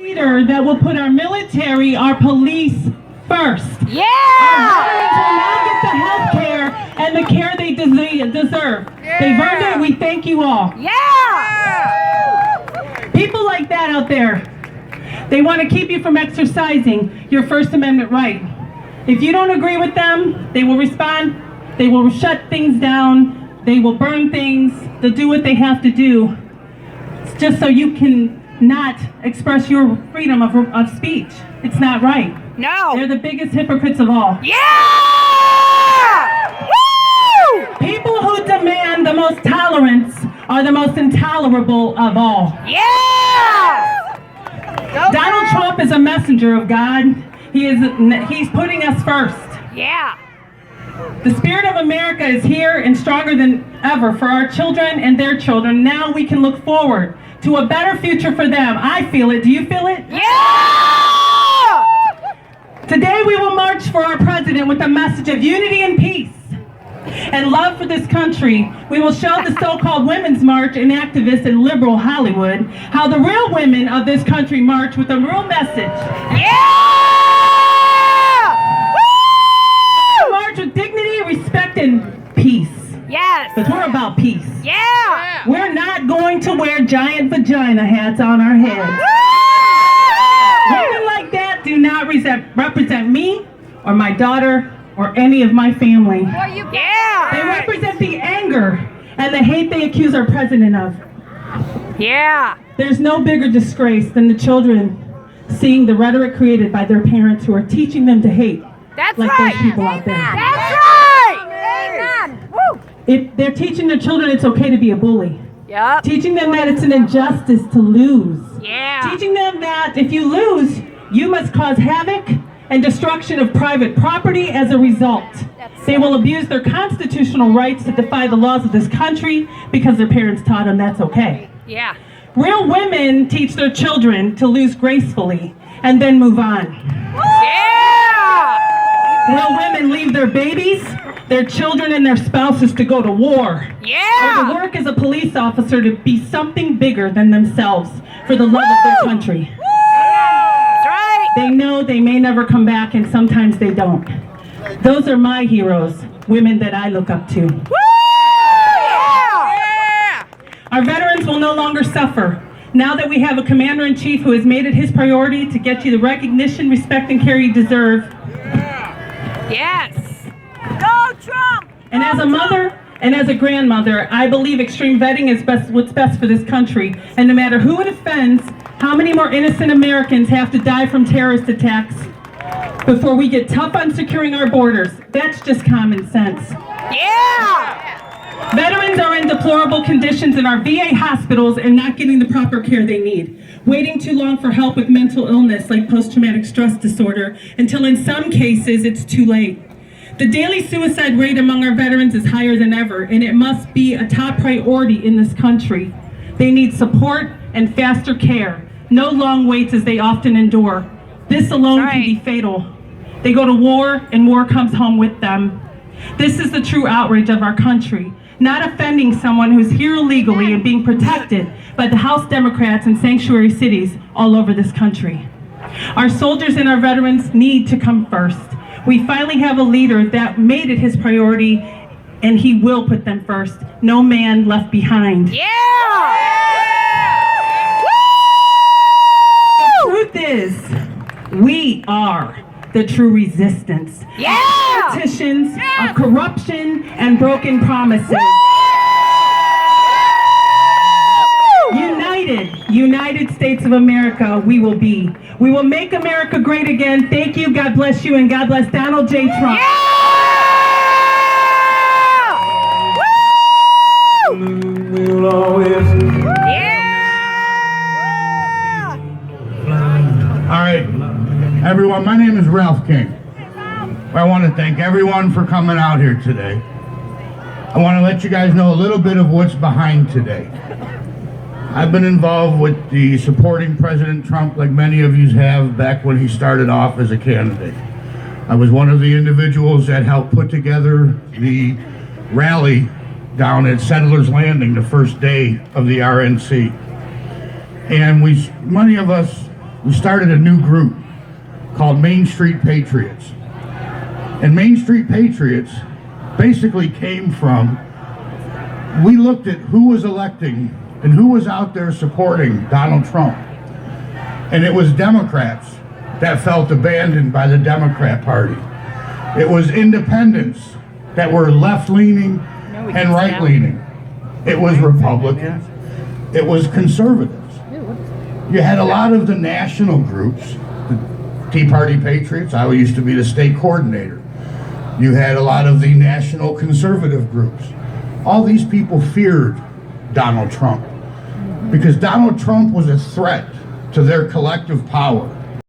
Leader that will put our military, our police first. Yeah! Our veterans will now get the health care and the care they deserve. Yeah. They've earned it. We thank you all. Yeah! People like that out there, they want to keep you from exercising your First Amendment right. If you don't agree with them, they will respond. They will shut things down. They will burn things. They'll do what they have to do. It's just so you can not express your freedom of speech. It's not right. No. They're the biggest hypocrites of all. Yeah! Woo! People who demand the most tolerance are the most intolerable of all. Yeah! Donald Trump is a messenger of God. He's putting us first. Yeah. The spirit of America is here and stronger than ever for our children and their children. Now we can look forward to a better future for them. I feel it. Do you feel it? Yeah! Today we will march for our president with a message of unity and peace and love for this country. We will show the so-called Women's March and activists in liberal Hollywood how the real women of this country march with a real message. Yeah! Woo! March with dignity, respect, and peace. Yes. Because we're about peace. Yeah! We're not going to wear giant vagina hats on our heads. Women like that do not represent me or my daughter or any of my family. Yeah! They represent the anger and the hate they accuse our president of. Yeah! There's no bigger disgrace than the children seeing the rhetoric created by their parents who are teaching them to hate. That's like right! those people out there. That's right! Amen! Woo! They're teaching their children it's okay to be a bully. Yep. Teaching them that it's an injustice to lose. Yeah. Teaching them that if you lose, you must cause havoc and destruction of private property as a result. They will abuse their constitutional rights to defy the laws of this country because their parents taught them that's okay. Yeah. Real women teach their children to lose gracefully and then move on. Yeah! Real women leave their babies, their children, and their spouses to go to war. Or to Yeah! work as a police officer to be something bigger than themselves for the love of their country. That's right! They know they may never come back, and sometimes they don't. Those are my heroes, women that I look up to. Woo! Yeah! Our veterans will no longer suffer. Now that we have a commander-in-chief who has made it his priority to get you the recognition, respect, and care you deserve. Yes! Go Trump! And as a mother and as a grandmother, I believe extreme vetting is what's best for this country. And no matter who it offends, how many more innocent Americans have to die from terrorist attacks before we get tough on securing our borders? That's just common sense. Yeah! Veterans are in deplorable conditions in our VA hospitals and not getting the proper care they need. Waiting too long for help with mental illness like post-traumatic stress disorder until in some cases it's too late. The daily suicide rate among our veterans is higher than ever, and it must be a top priority in this country. They need support and faster care, no long waits as they often endure. This alone can be fatal. They go to war, and war comes home with them. This is the true outrage of our country. Not offending someone who's here illegally and being protected by the House Democrats in sanctuary cities all over this country. Our soldiers and our veterans need to come first. We finally have a leader that made it his priority, and he will put them first. No man left behind. Yeah! The truth is, we are the true resistance. Yeah! Politicians of corruption and broken promises. United States of America, we will be. We will make America great again. Thank you, God bless you, and God bless Donald J. Trump. Yeah! We'll always. Yeah! All right, everyone, my name is Ralph King. I want to thank everyone for coming out here today. I want to let you guys know a little bit of what's behind today. I've been involved with the supporting President Trump like many of you have back when he started off as a candidate. I was one of the individuals that helped put together the rally down at Settlers Landing the first day of the RNC. And many of us we started a new group called Main Street Patriots. And Main Street Patriots basically came from, we looked at who was electing and who was out there supporting Donald Trump. And it was Democrats that felt abandoned by the Democrat Party. It was independents that were left-leaning and right-leaning. It was Republicans. It was conservatives. You had a lot of the national groups, the Tea Party Patriots. I used to be the state coordinator. You had a lot of the national conservative groups. All these people feared Donald Trump because Donald Trump was a threat to their collective power.